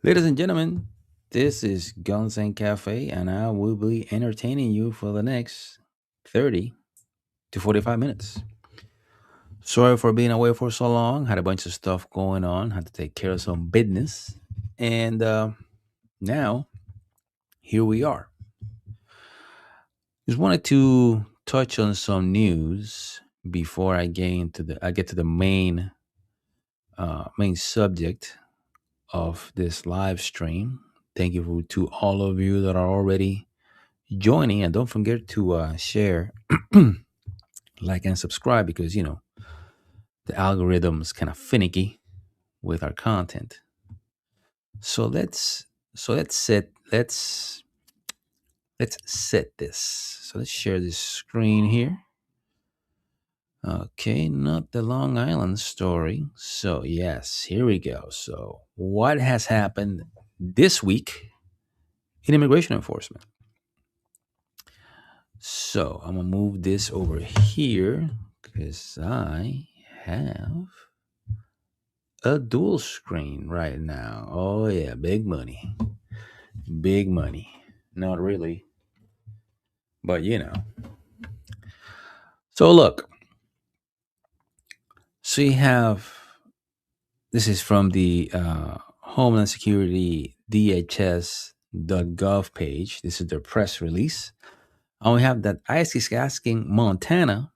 Ladies and gentlemen, this is Guns and Cafe, and I will be entertaining you for the next 30 to 45 minutes. Sorry for being away for so long. Had a bunch of stuff going on, had to take care of some business. And now, here we are. Just wanted to touch on some news before I get to the main subject of this live stream. Thank you to all of you that are already joining, and don't forget to share, like, and subscribe because the algorithm's kind of finicky with our content. So let's set this. So let's share this screen here. Okay, not the Long Island story. So yes, here we go. So what has happened this week in immigration enforcement? So I'm gonna move this over here because I have a dual screen right now. Oh yeah, big money. Big money. Not really, but So look, so you have this is from the Homeland Security DHS.gov page. This is their press release. And we have that ICE is asking Montana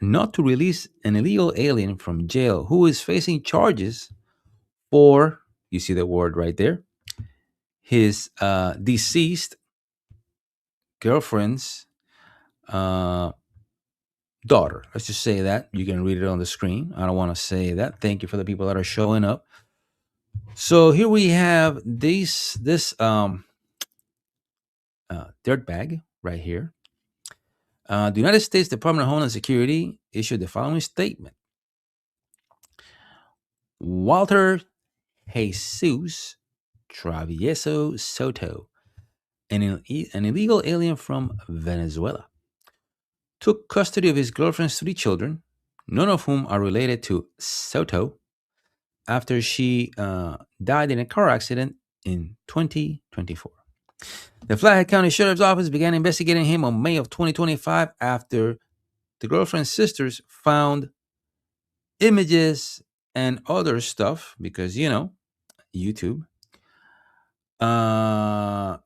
not to release an illegal alien from jail who is facing charges for, you see the word right there, his deceased girlfriend's uh, daughter. Let's just say that. You can read it on the screen. I don't want to say that. Thank you for the people that are showing up. So here we have this dirt bag right here. The United States Department of Homeland Security issued the following statement: Walter Jesus Travieso Soto, an illegal alien from Venezuela, took custody of his girlfriend's three children, none of whom are related to Soto, after she died in a car accident in 2024. The Flathead County Sheriff's Office began investigating him on May of 2025 after the girlfriend's sisters found images and other stuff, because, YouTube,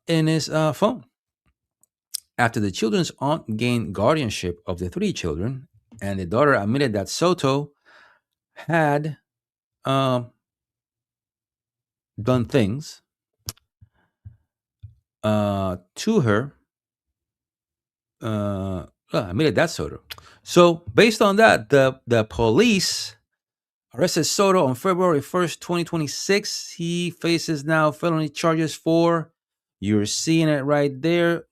in his phone. After the children's aunt gained guardianship of the three children, and the daughter admitted that Soto had um, done things to her, admitted that Soto. So, based on that, the police arrested Soto on February 1st, 2026. He faces now felony charges for, you're seeing it right there,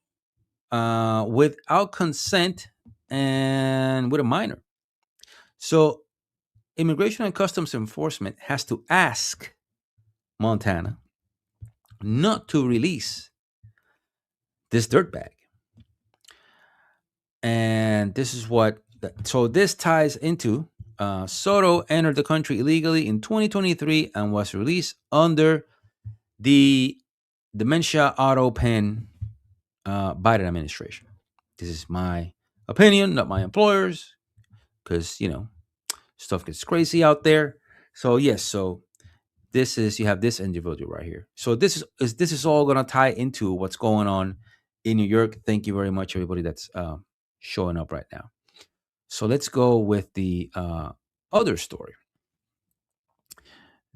without consent and with a minor. So, Immigration and Customs Enforcement has to ask Montana not to release this dirtbag. And this is what, so this ties into Soto entered the country illegally in 2023 and was released under the dementia auto pen Biden administration. This is my opinion, not my employer's, because, stuff gets crazy out there. So, yes, so this is, you have this individual right here. So this is all going to tie into what's going on in New York. Thank you very much, everybody that's showing up right now. So let's go with the other story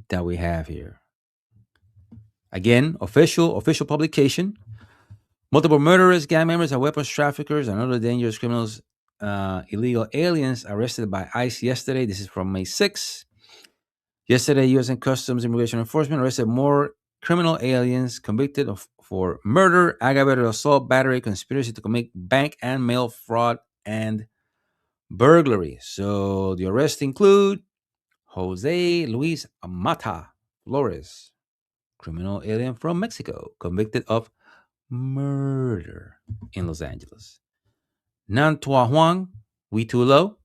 that we have here. Again, official publication. Multiple murderers, gang members, and weapons traffickers and other dangerous criminals, illegal aliens arrested by ICE yesterday. This is from May 6th. Yesterday, U.S. and Customs Immigration Enforcement arrested more criminal aliens convicted of for murder, aggravated assault, battery, conspiracy to commit bank and mail fraud, and burglary. So the arrests include Jose Luis Mata Flores, criminal alien from Mexico, convicted of murder in Los Angeles. Nan Tua Huang Witulo,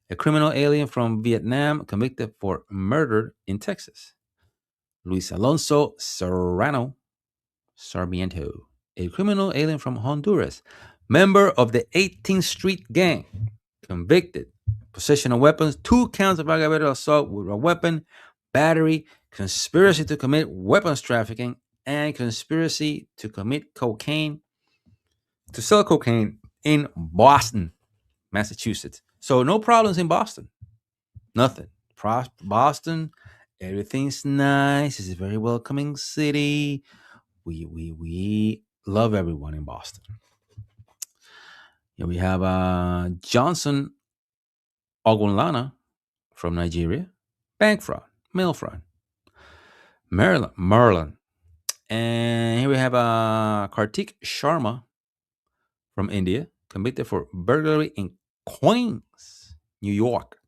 a criminal alien from Vietnam, convicted for murder in Texas. Luis Alonso Serrano Sarmiento, a criminal alien from Honduras, member of the 18th Street Gang, convicted, possession of weapons, 2 counts of aggravated assault with a weapon, battery, conspiracy to commit weapons trafficking, and conspiracy to commit cocaine, to sell cocaine in Boston, Massachusetts. So no problems in Boston. Nothing. Boston, everything's nice. It's a very welcoming city. We love everyone in Boston. Here we have Johnson Ogunlana from Nigeria, bank fraud, mail fraud, Maryland. And here we have Kartik Sharma from India, convicted for burglary in Queens, New York.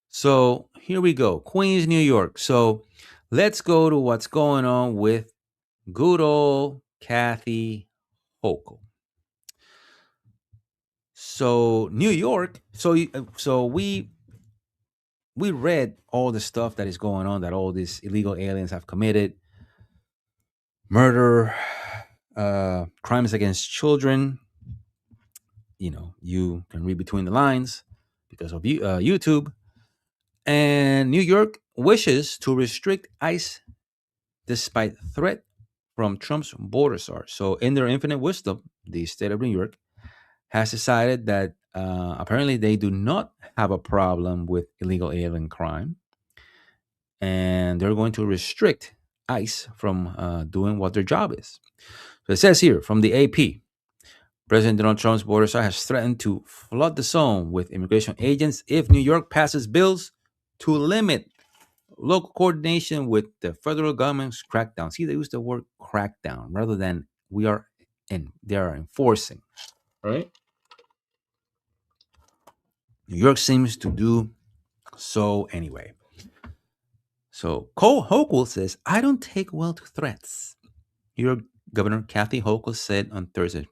So here we go, Queens, New York. So let's go to what's going on with good old Kathy Hochul. So New York. So we read all the stuff that is going on, that all these illegal aliens have committed, murder, crimes against children. You can read between the lines because of YouTube. And New York wishes to restrict ICE despite threat from Trump's border czar. So, in their infinite wisdom, the state of New York has decided that apparently they do not have a problem with illegal alien crime, and they're going to restrict ICE from doing what their job is. So it says here from the AP, President Donald Trump's border czar has threatened to flood the zone with immigration agents if New York passes bills to limit local coordination with the federal government's crackdown. See, they use the word crackdown rather than they are enforcing. Right? New York seems to do so anyway. So Cole Hochul says, I don't take well to threats. New York Governor Kathy Hochul said on Thursday,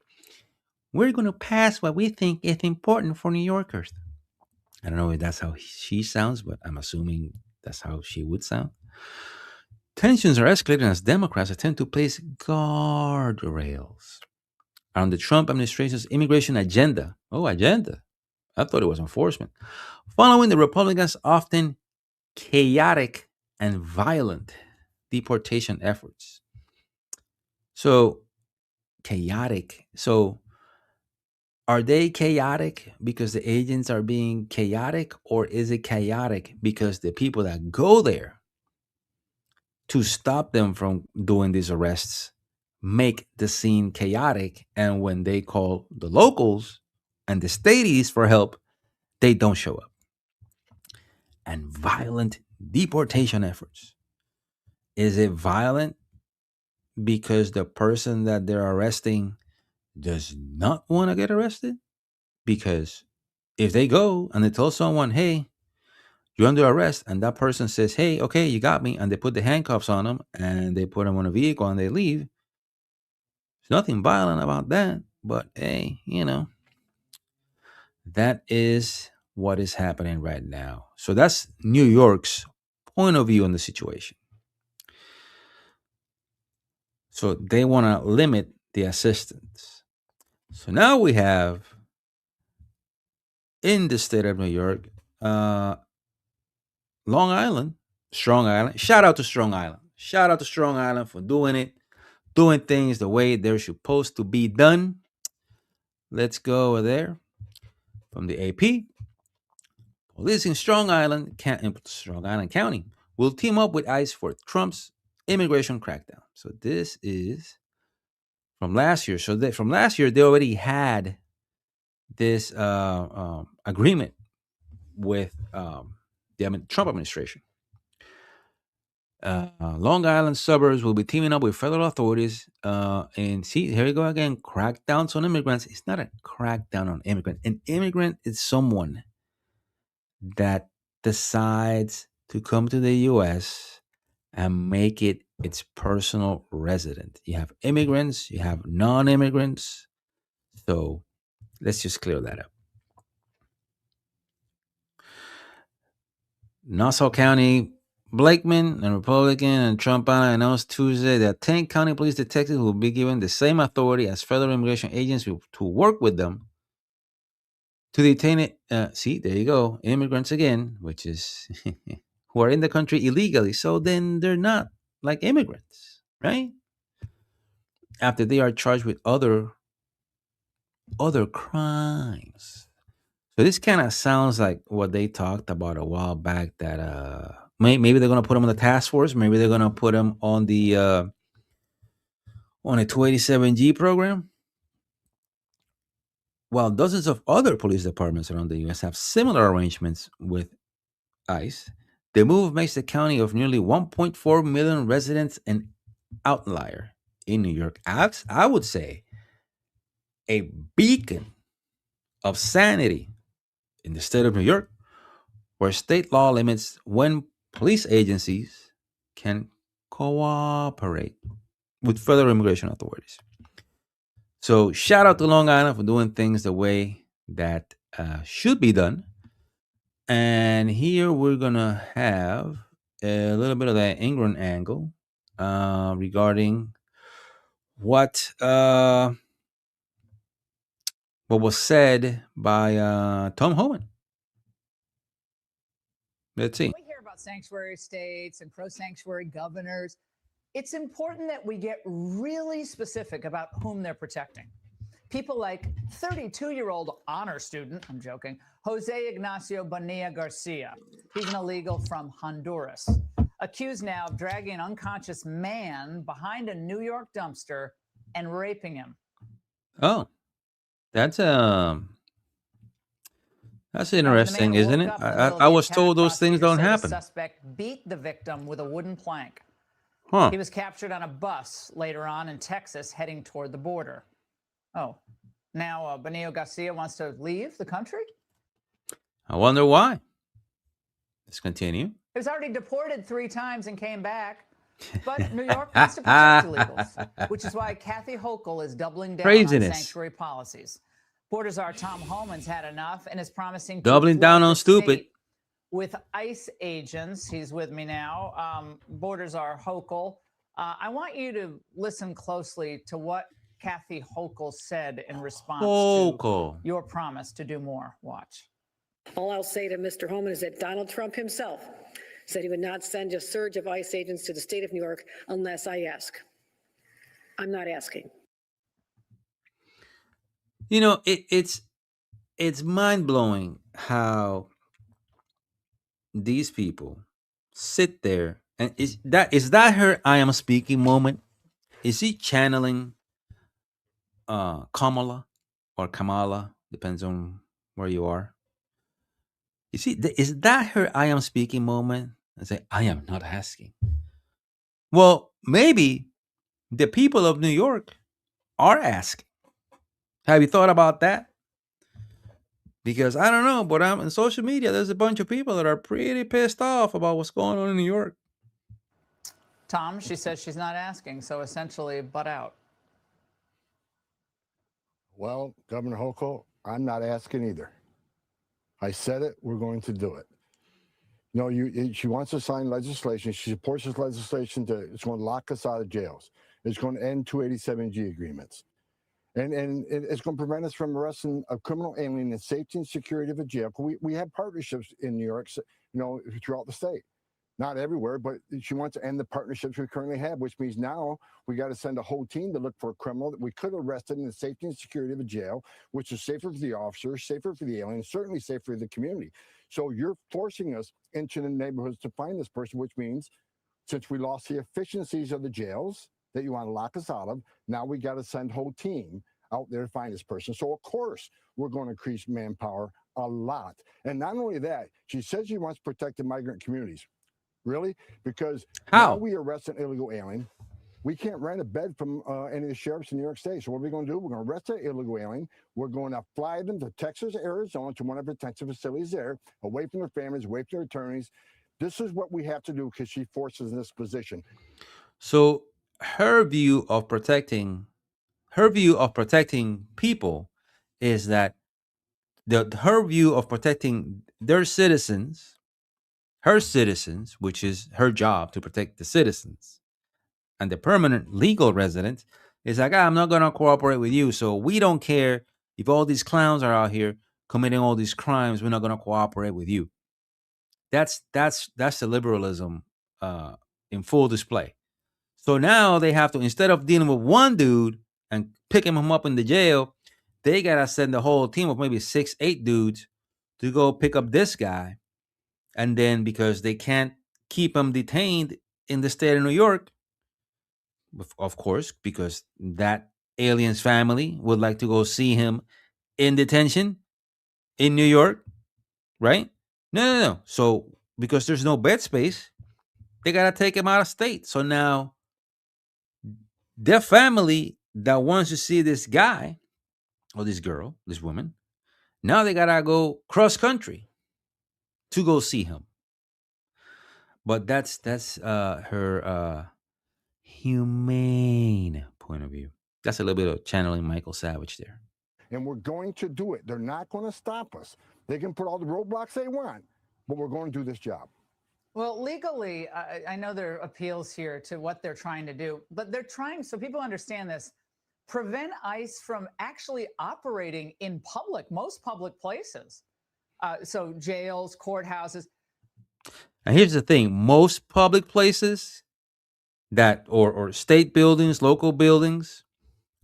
we're going to pass what we think is important for New Yorkers. I don't know if that's how she sounds, but I'm assuming that's how she would sound. Tensions are escalating as Democrats attempt to place guardrails on the Trump administration's immigration agenda. Oh, agenda. I thought it was enforcement. Following the Republicans' often chaotic and violent deportation efforts. So, chaotic. So, are they chaotic because the agents are being chaotic, or is it chaotic because the people that go there to stop them from doing these arrests make the scene chaotic? And when they call the locals and the stateies for help, they don't show up. And violent deportation efforts. Is it violent because the person that they're arresting does not want to get arrested? Because if they go and they tell someone, hey, you're under arrest, and that person says, hey, okay, you got me, and they put the handcuffs on them and they put them on a vehicle and they leave, there's nothing violent about that. But hey, that is what is happening right now. So that's New York's point of view on the situation. So they want to limit the assistance. So now we have in the state of New York, Long Island, Strong Island. Shout out to Strong Island. Shout out to Strong Island for doing things the way they're supposed to be done. Let's go over there from the AP. Police in Strong Island County will team up with ICE for Trump's immigration crackdown. So this is from last year. So from last year, they already had this agreement with the Trump administration. Long Island suburbs will be teaming up with federal authorities. And see, here we go again. Crackdowns on immigrants. It's not a crackdown on immigrants. An immigrant is someone that decides to come to the U.S. and make it its personal resident. You have immigrants, you have non-immigrants. So let's just clear that up. Nassau County Blakeman, a Republican, and Trump announced Tuesday that 10 county police detectives will be given the same authority as federal immigration agents to work with them to detain it. See, there you go, immigrants again, which is who are in the country illegally. So then they're not like immigrants, right? After they are charged with other crimes. So this kind of sounds like what they talked about a while back. That maybe they're gonna put them on the task force. Maybe they're gonna put them on a 287G program. While dozens of other police departments around the U.S. have similar arrangements with ICE, the move makes the county of nearly 1.4 million residents an outlier in New York. I would say a beacon of sanity in the state of New York, where state law limits when police agencies can cooperate with federal immigration authorities. So, shout out to Long Island for doing things the way that should be done. And here we're going to have a little bit of that England angle regarding what uh, what was said by Tom Homan. Let's see. We hear about sanctuary states and pro sanctuary governors. It's important that we get really specific about whom they're protecting. People like 32-year-old honor student, I'm joking, Jose Ignacio Bonilla Garcia. He's an illegal from Honduras, accused now of dragging an unconscious man behind a New York dumpster and raping him. Oh, that's interesting, isn't it? I was told those things don't happen. The suspect beat the victim with a wooden plank. Huh. He was captured on a bus later on in Texas heading toward the border. Oh, now Bonilla Garcia wants to leave the country? I wonder why. Let's continue. He was already deported 3 times and came back. But New York wants to protect illegals, which is why Kathy Hochul is doubling down on sanctuary policies. Border Czar Tom Homan's had enough and is promising doubling down on stupid with ICE agents. He's with me now. Border Czar Hochul. I want you to listen closely to what Kathy Hochul said in response to your promise to do more. Watch. All I'll say to Mr. Homan is that Donald Trump himself said he would not send a surge of ICE agents to the state of New York unless I ask. I'm not asking. You know, it's mind-blowing how these people sit there, and is that her I am speaking moment? Is he channeling Kamala or Kamala, depends on where you are? You see, is that her I am speaking moment? I say, I am not asking. Well, maybe the people of New York are asking. Have you thought about that? Because I don't know, but I'm on social media. There's a bunch of people that are pretty pissed off about what's going on in New York. Tom, she says she's not asking, so essentially, butt out. Well, Governor Hochul, I'm not asking either. I said it. We're going to do it. You know, she wants to sign legislation. She supports this legislation. It's going to lock us out of jails. It's going to end 287G agreements. And it's going to prevent us from arresting a criminal alien in the safety and security of a jail. We have partnerships in New York, you know, throughout the state. Not everywhere, but she wants to end the partnerships we currently have, which means now we got to send a whole team to look for a criminal that we could have arrested in the safety and security of a jail, which is safer for the officers, safer for the alien, certainly safer for the community. So you're forcing us into the neighborhoods to find this person, which means since we lost the efficiencies of the jails that you want to lock us out of, now we got to send a whole team out there to find this person. So of course we're going to increase manpower a lot. And not only that, she says she wants to protect the migrant communities. Really? Because now we arrest an illegal alien. We can't rent a bed from any of the sheriffs in New York State. So what are we going to do? We're going to arrest that illegal alien. We're going to fly them to Texas, Arizona, to one of the detention facilities there, away from their families, away from their attorneys. This is what we have to do because she forces in this position. So her view of protecting people is that her view of protecting their citizens her citizens, which is her job to protect the citizens, and the permanent legal resident is like, I'm not going to cooperate with you. So we don't care if all these clowns are out here committing all these crimes. We're not going to cooperate with you. That's the liberalism in full display. So now they have to, instead of dealing with one dude and picking him up in the jail, they gotta send the whole team of maybe 6, 8 dudes to go pick up this guy. And then because they can't keep him detained in the state of New York, of course, because that alien's family would like to go see him in detention in New York, right? No. So because there's no bed space, they gotta take him out of state. So now their family that wants to see this guy or this girl, this woman, now they gotta go cross country to go see him. But that's her humane point of view. That's a little bit of channeling Michael Savage there. And we're going to do it. They're not going to stop us. They can put all the roadblocks they want, but we're going to do this job. Well, legally, I know there are appeals here to what they're trying to do, but they're trying, so people understand this, prevent ICE from actually operating in public, most public places. So jails, courthouses. And here's the thing, most public places that or state buildings, local buildings,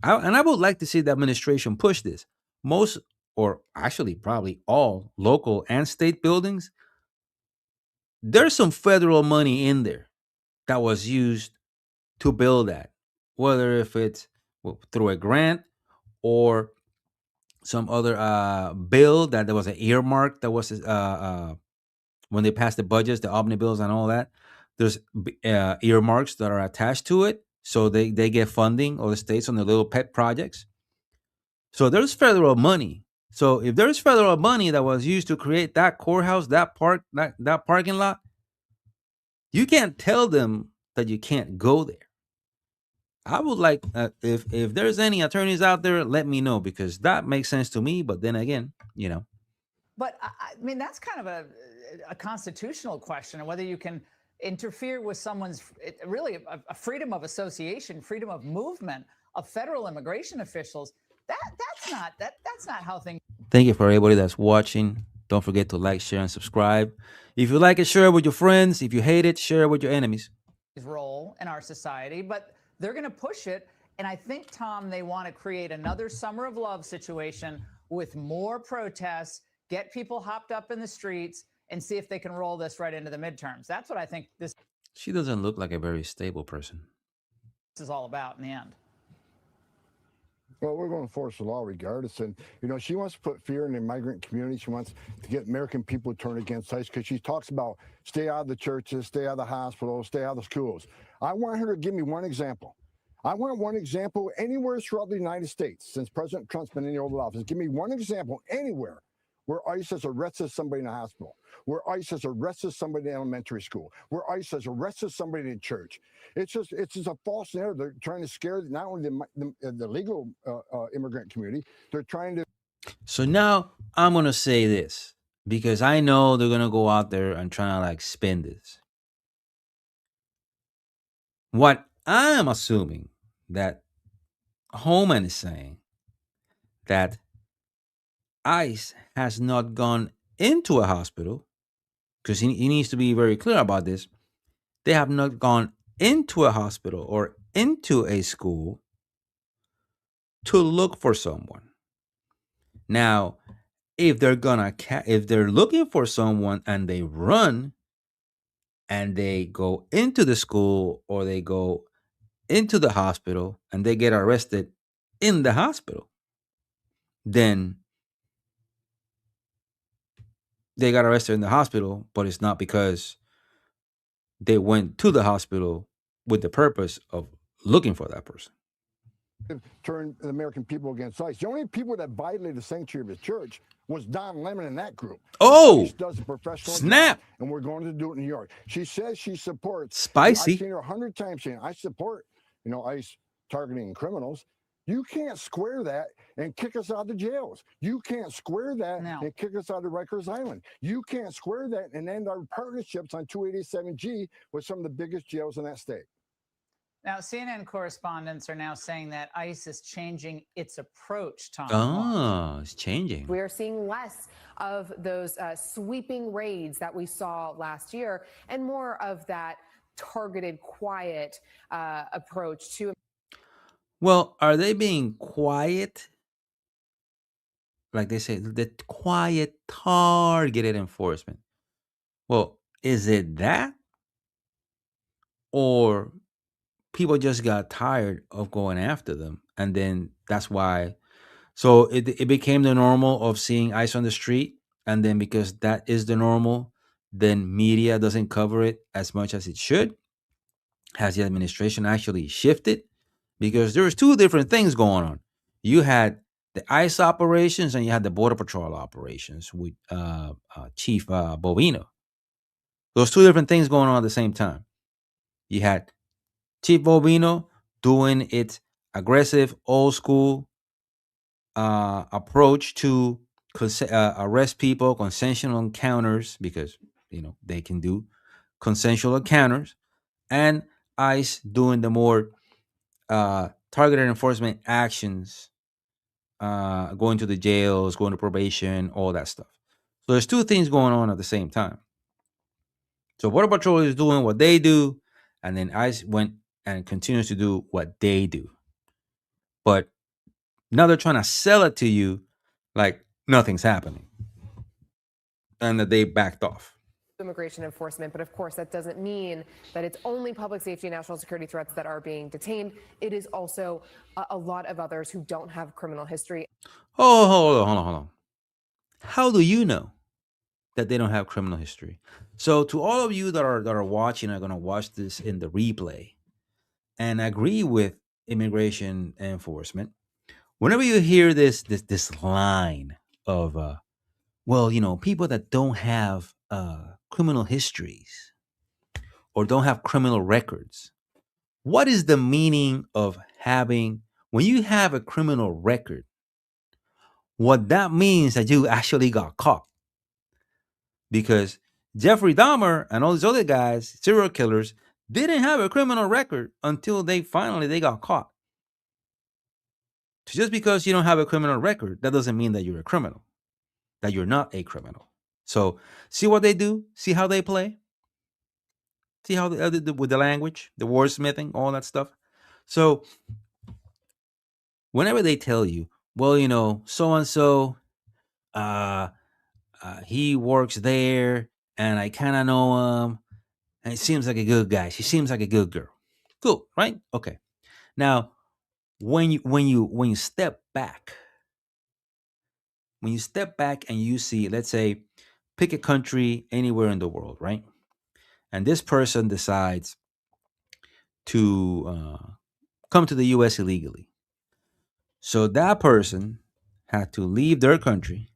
and I would like to see the administration push this. Most, or actually probably all local and state buildings, there's some federal money in there that was used to build that, whether if it's through a grant or some other bill that there was an earmark that was when they passed the budgets, the omnibus and all that. There's earmarks that are attached to it, so they get funding, or the states on the little pet projects. So there's federal money. So if there's federal money that was used to create that courthouse, that park, that parking lot, you can't tell them that you can't go there. I would like, if there's any attorneys out there, let me know, because that makes sense to me. But then again, But I mean, that's kind of a constitutional question, whether you can interfere with someone's really a freedom of association, freedom of movement of federal immigration officials. That's not how things. Thank you for everybody that's watching. Don't forget to like, share, and subscribe. If you like it, share it with your friends. If you hate it, share it with your enemies. Role in our society, but they're going to push it. And I think, Tom, they want to create another summer of love situation with more protests, get people hopped up in the streets, and see if they can roll this right into the midterms. That's what I think this. She doesn't look like a very stable person. This is all about in the end. Well, we're going to enforce the law regardless. And, she wants to put fear in the migrant community. She wants to get American people to turn against ICE because she talks about stay out of the churches, stay out of the hospitals, stay out of the schools. I want her to give me one example. I want one example anywhere throughout the United States since President Trump's been in the Oval Office. Give me one example anywhere where ICE has arrested somebody in a hospital, where ICE has arrested somebody in elementary school, where ICE has arrested somebody in church. It's just a false narrative. They're trying to scare not only the legal immigrant community, they're trying to. So now I'm going to say this, because I know they're going to go out there and try to spin this. What I'm assuming that Homan is saying, that ICE has not gone into a hospital, because he needs to be very clear about this. They have not gone into a hospital or into a school to look for someone. Now, if they're looking for someone and they run and they go into the school or they go into the hospital and they get arrested in the hospital, then they got arrested in the hospital, but it's not because they went to the hospital with the purpose of looking for that person. Turn the American people against ICE. The only people that violated the sanctuary of the church was Don Lemon and that group. Oh, ICE does a professional snap! Job, and we're going to do it in New York. She says she supports. Spicy. I've seen her 100 times saying, I support, ICE targeting criminals. You can't square that and kick us out of jails. You can't square that and kick us out of Rikers Island. You can't square that and end our partnerships on 287G with some of the biggest jails in that state. Now, CNN correspondents are now saying that ICE is changing its approach, Tom. Oh, it's changing. We are seeing less of those sweeping raids that we saw last year and more of that targeted, quiet approach to. Well, are they being quiet? Like they say, the quiet, targeted enforcement. Well, is it that? Or people just got tired of going after them. And then that's why. So it became the normal of seeing ICE on the street. And then because that is the normal, then media doesn't cover it as much as it should. Has the administration actually shifted? Because there's two different things going on. You had the ICE operations and you had the Border Patrol operations with Chief Bovino. Those two different things going on at the same time. You had Chief Bovino doing its aggressive, old school approach to arrest people, consensual encounters, because they can do consensual encounters, and ICE doing the more targeted enforcement actions, going to the jails, going to probation, all that stuff. So there's two things going on at the same time. So Border Patrol is doing what they do, and then ICE went and continues to do what they do. But now they're trying to sell it to you like nothing's happening and that they backed off. Immigration enforcement, but of course that doesn't mean that it's only public safety and national security threats that are being detained. It is also a lot of others who don't have criminal history. Oh, hold on. How do you know that they don't have criminal history? So to all of you that are watching, are going to watch this in the replay and agree with immigration enforcement, whenever you hear this line of people that don't have criminal histories or don't have criminal records, what is the meaning of having, when you have a criminal record, what that means that you actually got caught? Because Jeffrey Dahmer and all these other guys, serial killers, didn't have a criminal record until they got caught. So just because you don't have a criminal record, that doesn't mean that you're a criminal, that you're not a criminal. So see what they do, see how they play, see how they do with the language, the wordsmithing, all that stuff. So whenever they tell you, well, so and so, he works there, and I kind of know him, and he seems like a good guy. She seems like a good girl. Cool, right? Okay. Now, when you step back, and you see, let's say, pick a country anywhere in the world, right? And this person decides to come to the U.S. illegally. So that person had to leave their country,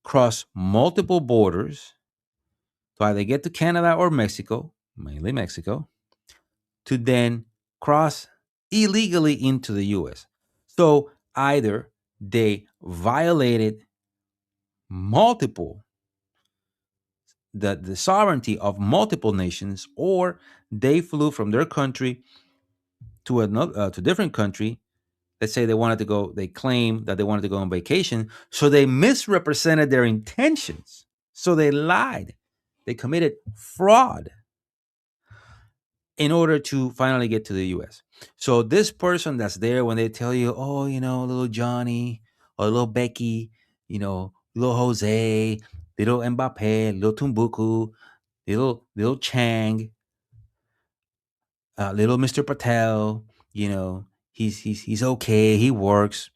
cross multiple borders to either get to Canada or Mexico, mainly Mexico, to then cross illegally into the U.S. So either they violated the sovereignty of multiple nations, or they flew from their country to another to different country. Let's say they claim that they wanted to go on vacation, so they misrepresented their intentions. So they lied. They committed fraud in order to finally get to the US. So this person that's there, when they tell you, oh, little Johnny or little Becky, little Jose, little Mbappe, little Tumbuku, little Chang, little Mr. Patel, he's okay, he works.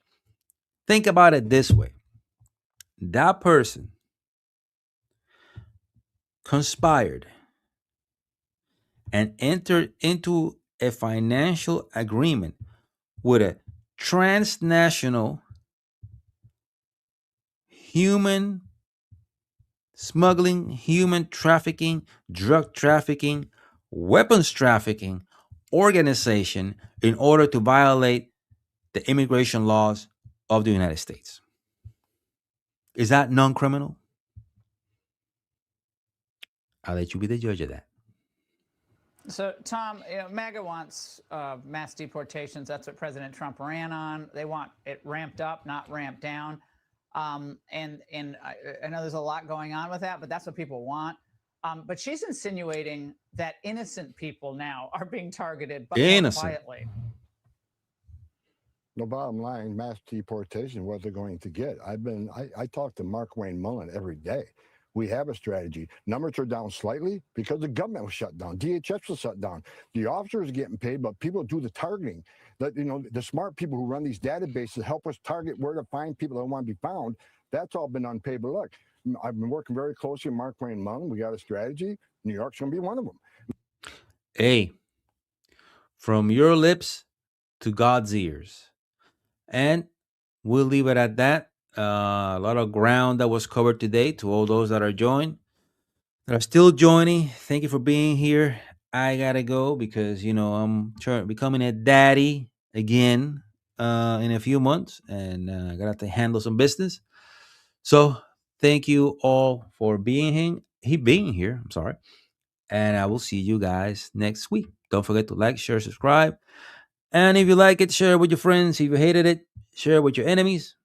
Think about it this way. That person conspired and entered into a financial agreement with a transnational human smuggling, human trafficking, drug trafficking, weapons trafficking organization in order to violate the immigration laws of the United States. Is that non-criminal? I'll let you be the judge of that. So, Tom, MAGA wants mass deportations. That's what President Trump ran on. They want it ramped up, not ramped down. And I know there's a lot going on with that, but that's what people want. But she's insinuating that innocent people now are being targeted, but more quietly. No, bottom line, mass deportation, what they're going to get. I talk to Mark Wayne Mullen every day. We have a strategy. Numbers are down slightly because the government was shut down. DHS was shut down. The officers are getting paid, but people do the targeting. The smart people who run these databases help us target where to find people that want to be found. That's all been unpaid. But look, I've been working very closely with Mark Wayne Mullen. We got a strategy. New York's going to be one of them. Hey, from your lips to God's ears. And we'll leave it at that. A lot of ground that was covered today. To all those that are still joining, thank you for being here. I gotta go because I'm becoming a daddy again in a few months, and I gotta have to handle some business. So thank you all for being here. I'm sorry, and I will see you guys next week. Don't forget to like, share, subscribe, and if you like it, share it with your friends. If you hated it, share it with your enemies.